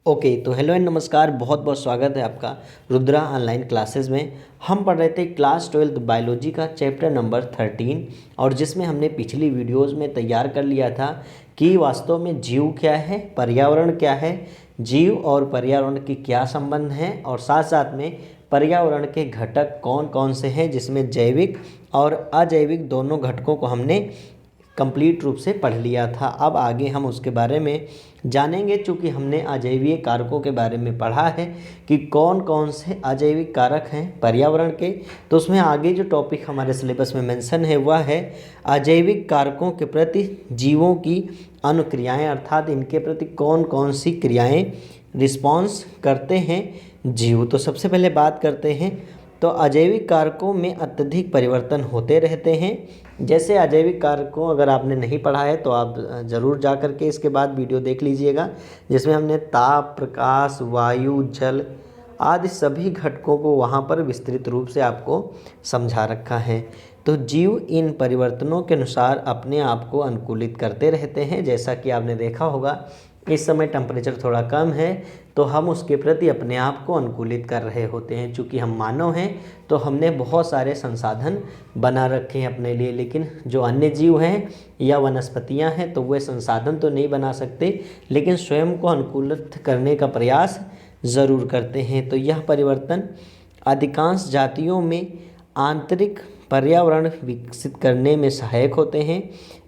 Okay, तो hello and नमस्कार। बहुत बहुत स्वागत है आपका रुद्रा ऑनलाइन क्लासेस में। हम पढ़ रहे थे क्लास 12 बायोलॉजी का चैप्टर नंबर 13, और जिसमें हमने पिछली वीडियोस में तैयार कर लिया था कि वास्तव में जीव क्या है, पर्यावरण क्या है, जीव और पर्यावरण की क्या संबंध है, और साथ साथ में पर्यावरण के घटक कौन कौन से हैं, जिसमें जैविक और अजैविक दोनों घटकों को हमने कंप्लीट रूप से पढ़ लिया था। अब आगे हम उसके बारे में जानेंगे। चूँकि हमने अजैविक कारकों के बारे में पढ़ा है कि कौन कौन से अजैविक कारक हैं पर्यावरण के, तो उसमें आगे जो टॉपिक हमारे सिलेबस में मेंशन है वह है अजैविक कारकों के प्रति जीवों की अनुक्रियाएं, अर्थात इनके प्रति कौन कौन सी क्रियाएं रिस्पॉन्स करते हैं जीव। तो सबसे पहले बात करते हैं, तो अजैविक कारकों में अत्यधिक परिवर्तन होते रहते हैं। जैसे अजैविक कारकों अगर आपने नहीं पढ़ा है तो आप ज़रूर जा कर के इसके बाद वीडियो देख लीजिएगा, जिसमें हमने ताप, प्रकाश, वायु, जल आदि सभी घटकों को वहाँ पर विस्तृत रूप से आपको समझा रखा है। तो जीव इन परिवर्तनों के अनुसार अपने आप को अनुकूलित करते रहते हैं। जैसा कि आपने देखा होगा इस समय टेम्परेचर थोड़ा कम है, तो हम उसके प्रति अपने आप को अनुकूलित कर रहे होते हैं। चूँकि हम मानव हैं तो हमने बहुत सारे संसाधन बना रखे हैं अपने लिए, लेकिन जो अन्य जीव हैं या वनस्पतियां हैं तो वे संसाधन तो नहीं बना सकते, लेकिन स्वयं को अनुकूलित करने का प्रयास ज़रूर करते हैं। तो यह परिवर्तन अधिकांश जातियों में आंतरिक पर्यावरण विकसित करने में सहायक होते हैं।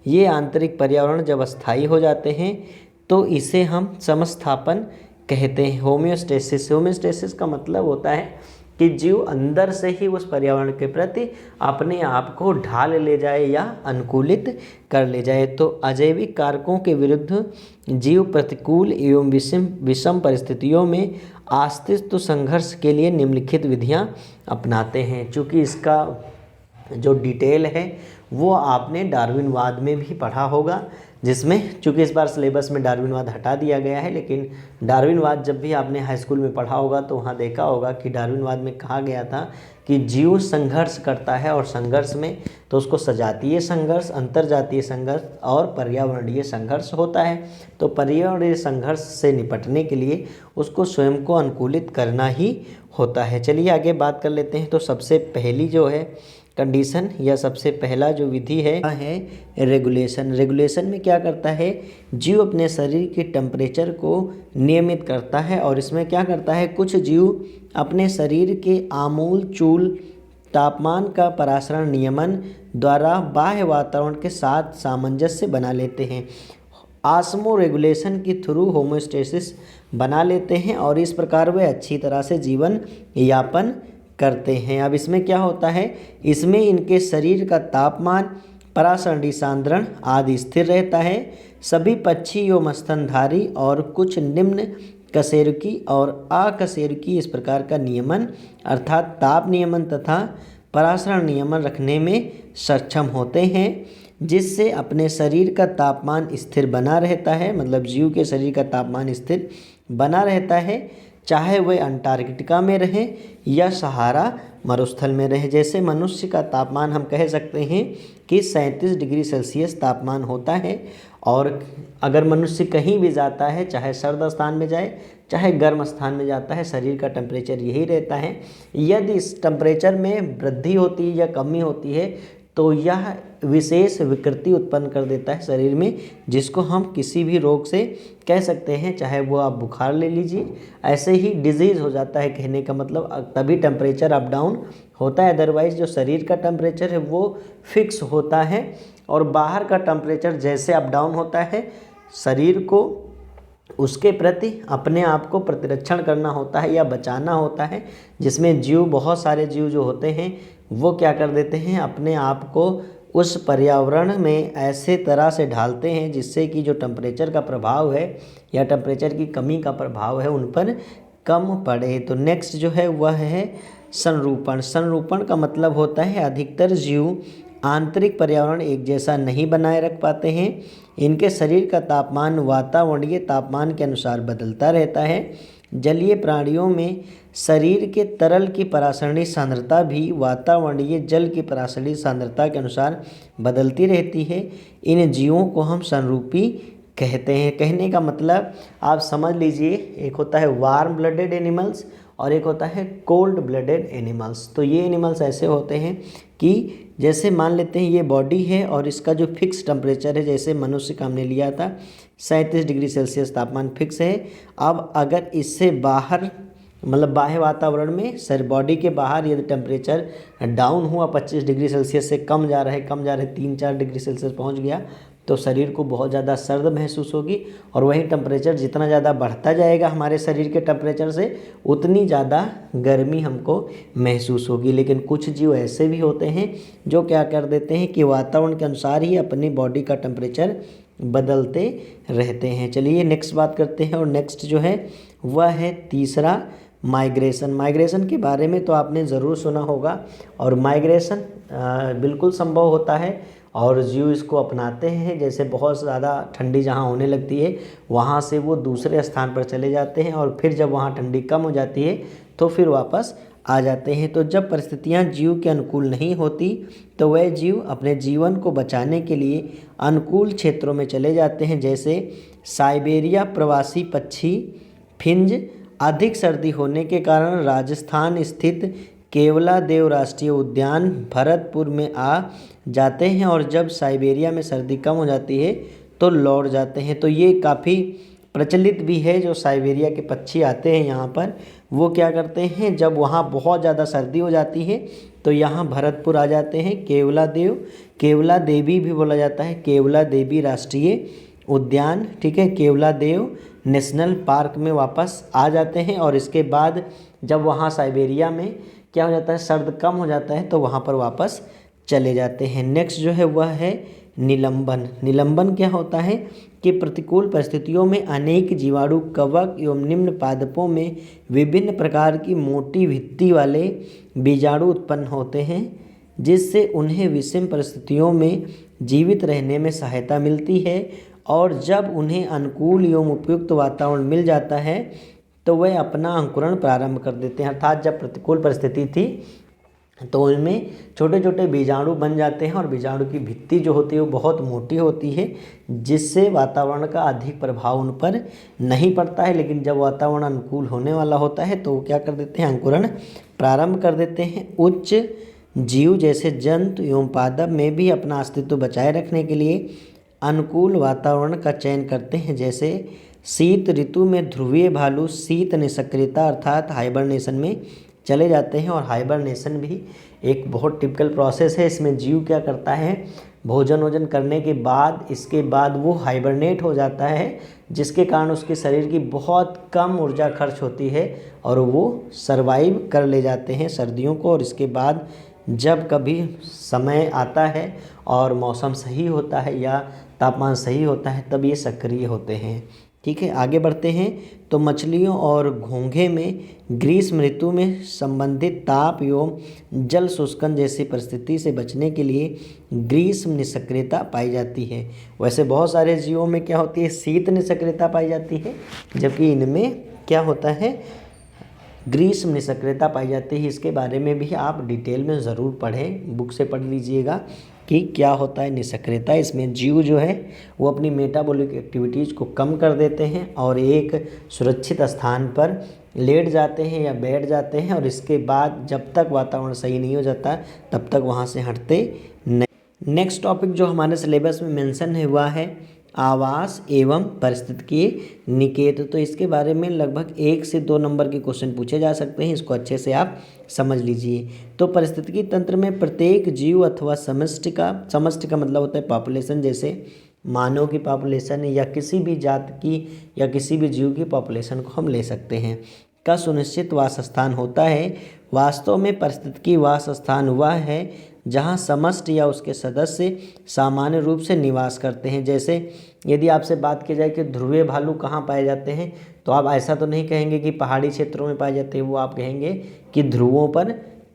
ये आंतरिक पर्यावरण जब अस्थायी हो जाते हैं तो इसे हम समस्थापन कहते हैं। होमियोस्टेसिस का मतलब होता है कि जीव अंदर से ही उस पर्यावरण के प्रति अपने आप को ढाल ले जाए या अनुकूलित कर ले जाए। तो अजैविक कारकों के विरुद्ध जीव प्रतिकूल एवं विषम परिस्थितियों में अस्तित्व संघर्ष के लिए निम्नलिखित विधियां अपनाते हैं। चूँकि इसका जो डिटेल है वो आपने डार्विनवाद में भी पढ़ा होगा, जिसमें चूँकि इस बार सिलेबस में डार्विनवाद हटा दिया गया है, लेकिन डार्विनवाद जब भी आपने हाई स्कूल में पढ़ा होगा तो वहाँ देखा होगा कि डार्विनवाद में कहा गया था कि जीव संघर्ष करता है, और संघर्ष में तो उसको सजातीय संघर्ष, अंतर्जातीय संघर्ष और पर्यावरणीय संघर्ष होता है। तो पर्यावरणीय संघर्ष से निपटने के लिए उसको स्वयं को अनुकूलित करना ही होता है। चलिए आगे बात कर लेते हैं। तो सबसे पहली जो है कंडीशन या सबसे पहला जो विधि है रेगुलेशन। रेगुलेशन में क्या करता है, जीव अपने शरीर के टेम्परेचर को नियमित करता है, और इसमें क्या करता है, कुछ जीव अपने शरीर के आमूल चूल तापमान का परासरण नियमन द्वारा बाह्य वातावरण के साथ सामंजस्य बना लेते हैं। ऑस्मो रेगुलेशन के थ्रू होमोस्टेसिस बना लेते हैं, और इस प्रकार वे अच्छी तरह से जीवन यापन करते हैं। अब इसमें क्या होता है, इसमें इनके शरीर का तापमान, परासरणी सांद्रण आदि स्थिर रहता है। सभी पक्षी एवं स्तनधारी और कुछ निम्न कशेरुकी और अकशेरुकी इस प्रकार का नियमन अर्थात ताप नियमन तथा परासरण नियमन रखने में सक्षम होते हैं, जिससे अपने शरीर का तापमान स्थिर बना रहता है। मतलब जीव के शरीर का तापमान स्थिर बना रहता है, चाहे वह अंटार्कटिका में रहे या सहारा मरुस्थल में रहे। जैसे मनुष्य का तापमान हम कह सकते हैं कि 37 डिग्री सेल्सियस तापमान होता है, और अगर मनुष्य कहीं भी जाता है, चाहे सर्द स्थान में जाए चाहे गर्म स्थान में जाता है, शरीर का टेम्परेचर यही रहता है। यदि इस टेम्परेचर में वृद्धि होती है या कमी होती है तो यह विशेष विकृति उत्पन्न कर देता है शरीर में, जिसको हम किसी भी रोग से कह सकते हैं। चाहे वो आप बुखार ले लीजिए, ऐसे ही डिजीज़ हो जाता है, कहने का मतलब तभी टेम्परेचर अप डाउन होता है। अदरवाइज़ जो शरीर का टेम्परेचर है वो फिक्स होता है, और बाहर का टेम्परेचर जैसे अप डाउन होता है, शरीर को उसके प्रति अपने आप को प्रतिरक्षण करना होता है या बचाना होता है। जिसमें जीव, बहुत सारे जीव जो होते हैं वो क्या कर देते हैं, अपने आप को उस पर्यावरण में ऐसे तरह से ढालते हैं जिससे कि जो टेम्परेचर का प्रभाव है या टेम्परेचर की कमी का प्रभाव है उन पर कम पड़े। तो नेक्स्ट जो है वह है संरूपण। संरूपण का मतलब होता है अधिकतर जीव आंतरिक पर्यावरण एक जैसा नहीं बनाए रख पाते हैं। इनके शरीर का तापमान वातावरणीय तापमान के अनुसार बदलता रहता है। जलीय प्राणियों में शरीर के तरल की परासरणी सांद्रता भी वातावरणीय जल की परासरणी सांद्रता के अनुसार बदलती रहती है। इन जीवों को हम संरूपी कहते हैं। कहने का मतलब आप समझ लीजिए, एक होता है वार्म ब्लडेड एनिमल्स और एक होता है कोल्ड ब्लडेड एनिमल्स। तो ये एनिमल्स ऐसे होते हैं कि जैसे मान लेते हैं ये बॉडी है और इसका जो फिक्स टेम्परेचर है, जैसे मनुष्य का हमने लिया था 37 डिग्री सेल्सियस तापमान फिक्स है। अब अगर इससे बाहर मतलब बाह्य वातावरण में सर बॉडी के बाहर यदि टेम्परेचर डाउन हुआ 25 डिग्री सेल्सियस से कम जा रहा है 3-4 डिग्री सेल्सियस पहुंच गया, तो शरीर को बहुत ज़्यादा सर्द महसूस होगी। और वही टेम्परेचर जितना ज़्यादा बढ़ता जाएगा हमारे शरीर के टेम्परेचर से, उतनी ज़्यादा गर्मी हमको महसूस होगी। लेकिन कुछ जीव ऐसे भी होते हैं जो क्या कर देते हैं कि वातावरण के अनुसार ही अपनी बॉडी का टेम्परेचर बदलते रहते हैं। चलिए नेक्स्ट बात करते हैं, और नेक्स्ट जो है वह है तीसरा माइग्रेशन। माइग्रेशन के बारे में तो आपने ज़रूर सुना होगा, और माइग्रेशन बिल्कुल संभव होता है और जीव इसको अपनाते हैं। जैसे बहुत ज़्यादा ठंडी जहाँ होने लगती है वहाँ से वो दूसरे स्थान पर चले जाते हैं, और फिर जब वहाँ ठंडी कम हो जाती है तो फिर वापस आ जाते हैं। तो जब परिस्थितियाँ जीव के अनुकूल नहीं होती तो वह जीव अपने जीवन को बचाने के लिए अनुकूल क्षेत्रों में चले जाते हैं। जैसे साइबेरिया प्रवासी पक्षी फिंज अधिक सर्दी होने के कारण राजस्थान स्थित केवलादेव राष्ट्रीय उद्यान भरतपुर में आ जाते हैं, और जब साइबेरिया में सर्दी कम हो जाती है तो लौट जाते हैं। तो ये काफ़ी प्रचलित भी है, जो साइबेरिया के पक्षी आते हैं यहाँ पर, वो क्या करते हैं जब वहाँ बहुत ज़्यादा सर्दी हो जाती है तो यहाँ भरतपुर आ जाते हैं। केवला देवी भी बोला जाता है, केवला देवी राष्ट्रीय उद्यान, ठीक है, केवलादेव नेशनल पार्क में वापस आ जाते हैं। और इसके बाद जब वहाँ साइबेरिया में क्या हो जाता है, सर्द कम हो जाता है, तो वहाँ पर वापस चले जाते हैं। नेक्स्ट जो है वह है निलंबन। निलंबन क्या होता है कि प्रतिकूल परिस्थितियों में अनेक जीवाणु, कवक एवं निम्न पादपों में विभिन्न प्रकार की मोटी भित्ति वाले बीजाणु उत्पन्न होते हैं, जिससे उन्हें विषम परिस्थितियों में जीवित रहने में सहायता मिलती है। और जब उन्हें अनुकूल एवं उपयुक्त वातावरण मिल जाता है तो वह अपना अंकुरण प्रारंभ कर देते हैं। अर्थात जब प्रतिकूल परिस्थिति थी तो उनमें छोटे छोटे बीजाणु बन जाते हैं, और बीजाणु की भित्ति जो होती है वो बहुत मोटी होती है, जिससे वातावरण का अधिक प्रभाव उन पर नहीं पड़ता है। लेकिन जब वातावरण अनुकूल होने वाला होता है तो वो क्या कर देते हैं, अंकुरण प्रारंभ कर देते हैं। उच्च जीव जैसे जंतु एवं पादप में भी अपना अस्तित्व बचाए रखने के लिए अनुकूल वातावरण का चयन करते हैं। जैसे शीत ऋतु में ध्रुवीय भालू शीत निष्क्रियता अर्थात हाइबरनेशन में चले जाते हैं। और हाइबरनेशन भी एक बहुत टिपिकल प्रोसेस है। इसमें जीव क्या करता है, भोजन करने के बाद इसके बाद वो हाइबरनेट हो जाता है, जिसके कारण उसके शरीर की बहुत कम ऊर्जा खर्च होती है और वो सरवाइव कर ले जाते हैं सर्दियों को। और इसके बाद जब कभी समय आता है और मौसम सही होता है या तापमान सही होता है तब ये सक्रिय होते हैं। ठीक है, आगे बढ़ते हैं। तो मछलियों और घोंघे में ग्रीष्म ऋतु में संबंधित ताप एवं जल शुष्कन जैसी परिस्थिति से बचने के लिए ग्रीष्म निष्क्रियता पाई जाती है। वैसे बहुत सारे जीवों में क्या होती है, शीत निष्क्रियता पाई जाती है, जबकि इनमें क्या होता है, ग्रीष्म निष्क्रियता पाई जाती है। इसके बारे में भी आप डिटेल में ज़रूर पढ़ें, बुक से पढ़ लीजिएगा कि क्या होता है निष्क्रियता। इसमें जीव जो है वो अपनी मेटाबॉलिक एक्टिविटीज़ को कम कर देते हैं और एक सुरक्षित स्थान पर लेट जाते हैं या बैठ जाते हैं, और इसके बाद जब तक वातावरण सही नहीं हो जाता तब तक वहाँ से हटते नहीं। नेक्स्ट टॉपिक जो हमारे सिलेबस में मेंशन है वह है आवास एवं पारिस्थितिकी निकेत। तो इसके बारे में लगभग 1 से 2 नंबर के क्वेश्चन पूछे जा सकते हैं, इसको अच्छे से आप समझ लीजिए। तो पारिस्थितिकी तंत्र में प्रत्येक जीव अथवा समष्टि का मतलब होता है पॉपुलेशन, जैसे मानव की पॉपुलेशन या किसी भी जात की या किसी भी जीव की पॉपुलेशन को हम ले सकते हैं, का सुनिश्चित वासस्थान होता है। वास्तव में पारिस्थितिकी वासस्थान वह है जहाँ समष्टि या उसके सदस्य सामान्य रूप से निवास करते हैं। जैसे यदि आपसे बात की जाए कि ध्रुवीय भालू कहाँ पाए जाते हैं, तो आप ऐसा तो नहीं कहेंगे कि पहाड़ी क्षेत्रों में पाए जाते हैं, वो आप कहेंगे कि ध्रुवों पर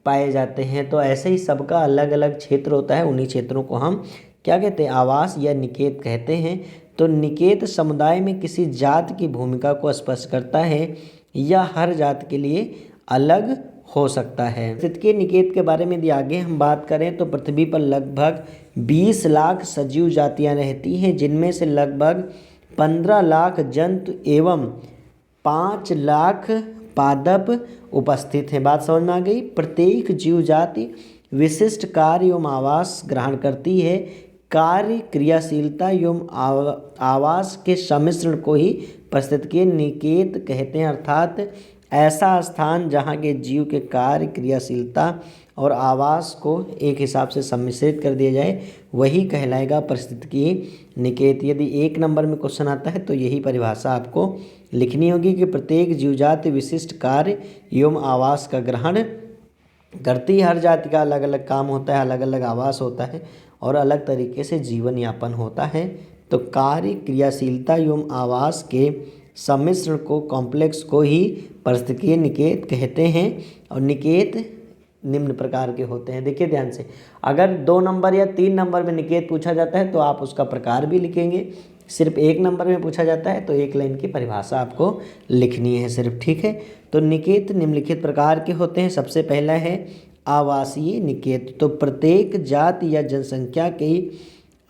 पाए जाते हैं। तो ऐसे ही सबका अलग अलग क्षेत्र होता है, उन्हीं क्षेत्रों को हम क्या कहते हैं, आवास या निकेत कहते हैं। तो निकेत समुदाय में किसी जात की भूमिका को स्पष्ट करता है या हर जात के लिए अलग हो सकता है। पारिस्थितिकी निकेत के बारे में यदि आगे हम बात करें तो पृथ्वी पर लगभग 20 लाख सजीव जातियां रहती हैं, जिनमें से लगभग 15 लाख जंतु एवं 5 लाख पादप उपस्थित हैं। बात समझ में आ गई। प्रत्येक जीव जाति विशिष्ट कार्य एवं आवास ग्रहण करती है। कार्य, क्रियाशीलता एवं आवास के सम्मिश्रण को ही पारिस्थितिकीय निकेत कहते हैं। अर्थात ऐसा स्थान जहाँ के जीव के कार्य, क्रियाशीलता और आवास को एक हिसाब से सम्मिश्रित कर दिया जाए वही कहलाएगा पारिस्थितिकीय निकेत। यदि 1 नंबर में क्वेश्चन आता है तो यही परिभाषा आपको लिखनी होगी कि प्रत्येक जीव जाति विशिष्ट कार्य एवं आवास का ग्रहण करती है। हर जाति का अलग अलग काम होता है, अलग अलग आवास होता है और अलग तरीके से जीवन यापन होता है। तो कार्य, क्रियाशीलता एवं आवास के सम्मिश्रण को, कॉम्प्लेक्स को ही पारिस्थितिकीय निकेत कहते हैं। और निकेत निम्न प्रकार के होते हैं। देखिए ध्यान से, अगर 2 नंबर या 3 नंबर में निकेत पूछा जाता है तो आप उसका प्रकार भी लिखेंगे। सिर्फ 1 नंबर में पूछा जाता है तो 1 लाइन की परिभाषा आपको लिखनी है सिर्फ, ठीक है। तो निकेत निम्नलिखित प्रकार के होते हैं। सबसे पहला है आवासीय निकेत। तो प्रत्येक जाति या जनसंख्या के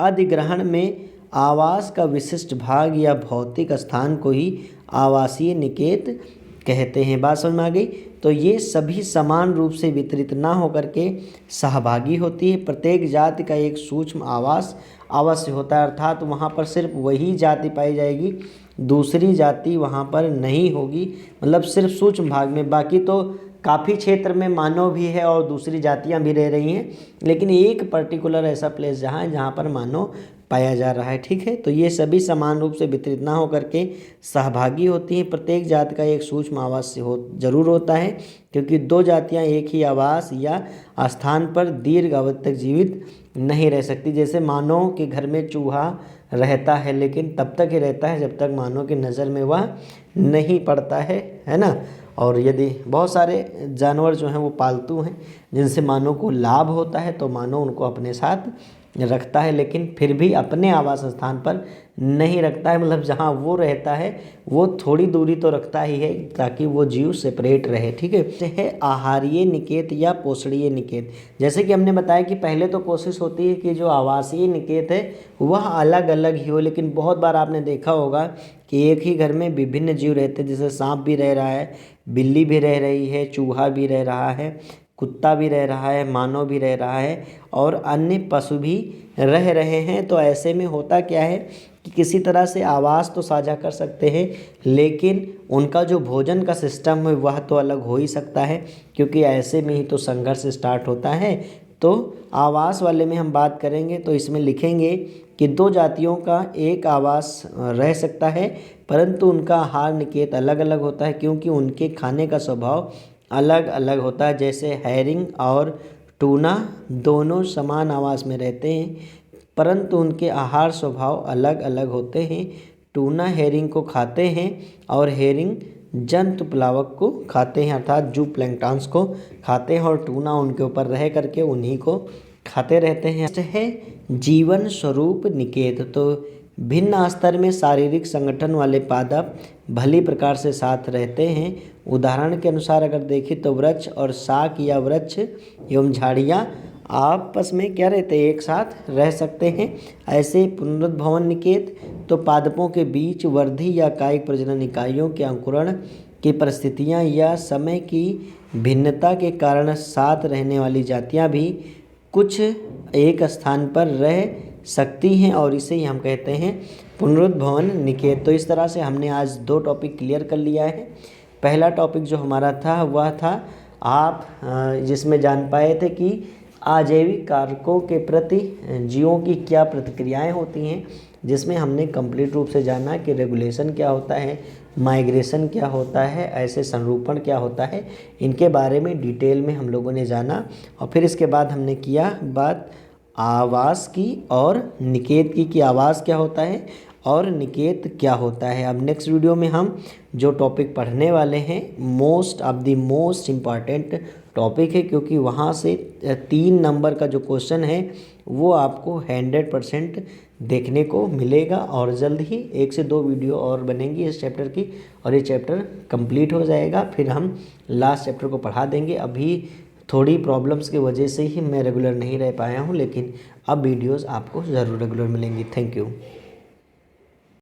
अधिग्रहण में आवास का विशिष्ट भाग या भौतिक स्थान को ही आवासीय निकेत कहते हैं। बात समझ में आ गई। तो ये सभी समान रूप से वितरित ना होकर के सहभागी होती है। प्रत्येक जाति का एक सूक्ष्म आवास अवश्य होता है, अर्थात वहाँ पर सिर्फ वही जाति पाई जाएगी, दूसरी जाति वहाँ पर नहीं होगी। मतलब सिर्फ सूक्ष्म भाग में, बाकी तो काफ़ी क्षेत्र में मानव भी है और दूसरी जातियाँ भी रह रही हैं, लेकिन एक पर्टिकुलर ऐसा प्लेस जहाँ पर मानव पाया जा रहा है, ठीक है। तो ये सभी समान रूप से वितरित ना होकर के सहभागी होती हैं। प्रत्येक जाति का एक सूक्ष्म आवास जरूर होता है, क्योंकि 2 जातियां एक ही आवास या स्थान पर दीर्घ अवधि तक जीवित नहीं रह सकती। जैसे मानव के घर में चूहा रहता है, लेकिन तब तक ही रहता है जब तक मानव की नज़र में वह नहीं पड़ता है ना। और यदि बहुत सारे जानवर जो हैं वो पालतू हैं जिनसे मानव को लाभ होता है तो मानव उनको अपने साथ रखता है, लेकिन फिर भी अपने आवास स्थान पर नहीं रखता है। मतलब जहाँ वो रहता है वो थोड़ी दूरी तो रखता ही है ताकि वो जीव सेपरेट रहे, ठीक है। आहारीय निकेत या पोषणीय निकेत। जैसे कि हमने बताया कि पहले तो कोशिश होती है कि जो आवासीय निकेत है वह अलग अलग ही हो, लेकिन बहुत बार आपने देखा होगा कि एक ही घर में विभिन्न जीव रहते हैं। जैसे सांप भी रह रहा है, बिल्ली भी रह रही है, चूहा भी रह रहा है, कुत्ता भी रह रहा है, मानव भी रह रहा है और अन्य पशु भी रह रहे हैं। तो ऐसे में होता क्या है कि किसी तरह से आवास तो साझा कर सकते हैं, लेकिन उनका जो भोजन का सिस्टम है वह तो अलग हो ही सकता है, क्योंकि ऐसे में ही तो संघर्ष स्टार्ट होता है। तो आवास वाले में हम बात करेंगे तो इसमें लिखेंगे कि 2 जातियों का एक आवास रह सकता है, परंतु उनका आहार निकेत अलग अलग होता है, क्योंकि उनके खाने का स्वभाव अलग अलग होता है। जैसे हैरिंग और टूना दोनों समान आवास में रहते हैं, परंतु उनके आहार स्वभाव अलग अलग होते हैं। टूना हैरिंग को खाते हैं और हैरिंग जंतु प्लावक को खाते हैं, अर्थात जू प्लैंक्टन्स को खाते हैं, और टूना उनके ऊपर रह करके उन्हीं को खाते रहते हैं। है जीवन स्वरूप निकेत। तो भिन्न स्तर में शारीरिक संगठन वाले पादप भली प्रकार से साथ रहते हैं। उदाहरण के अनुसार अगर देखें तो वृक्ष और शाक या वृक्ष एवं झाड़ियाँ आपस में क्या रहते हैं, एक साथ रह सकते हैं। ऐसे पुनरुद्भवन निकेत तो पादपों के बीच वृद्धि या कायिक प्रजनन इकाइयों के अंकुरण की परिस्थितियाँ या समय की भिन्नता के कारण साथ रहने वाली जातियाँ भी कुछ एक स्थान पर रह सकती हैं, और इसे ही हम कहते हैं पुनरुद्भवन निकेत। तो इस तरह से हमने आज 2 टॉपिक क्लियर कर लिया है। पहला टॉपिक जो हमारा था वह था आप जिसमें जान पाए थे कि अजैविक कारकों के प्रति जीवों की क्या प्रतिक्रियाएं होती हैं, जिसमें हमने कंप्लीट रूप से जाना कि रेगुलेशन क्या होता है, माइग्रेशन क्या होता है, ऐसे संरूपण क्या होता है, इनके बारे में डिटेल में हम लोगों ने जाना। और फिर इसके बाद हमने किया बात आवास की और निकेत की, कि आवास क्या होता है और निकेत क्या होता है। अब नेक्स्ट वीडियो में हम जो टॉपिक पढ़ने वाले हैं मोस्ट इम्पॉर्टेंट टॉपिक है, क्योंकि वहाँ से 3 नंबर का जो क्वेश्चन है वो आपको 100% देखने को मिलेगा, और जल्द ही 1 से 2 वीडियो और बनेंगी इस चैप्टर की, और ये चैप्टर कंप्लीट हो जाएगा। फिर हम लास्ट चैप्टर को पढ़ा देंगे। अभी थोड़ी प्रॉब्लम्स की वजह से ही मैं रेगुलर नहीं रह पाया हूँ, लेकिन अब वीडियोज़ आपको ज़रूर रेगुलर मिलेंगी। Thank you.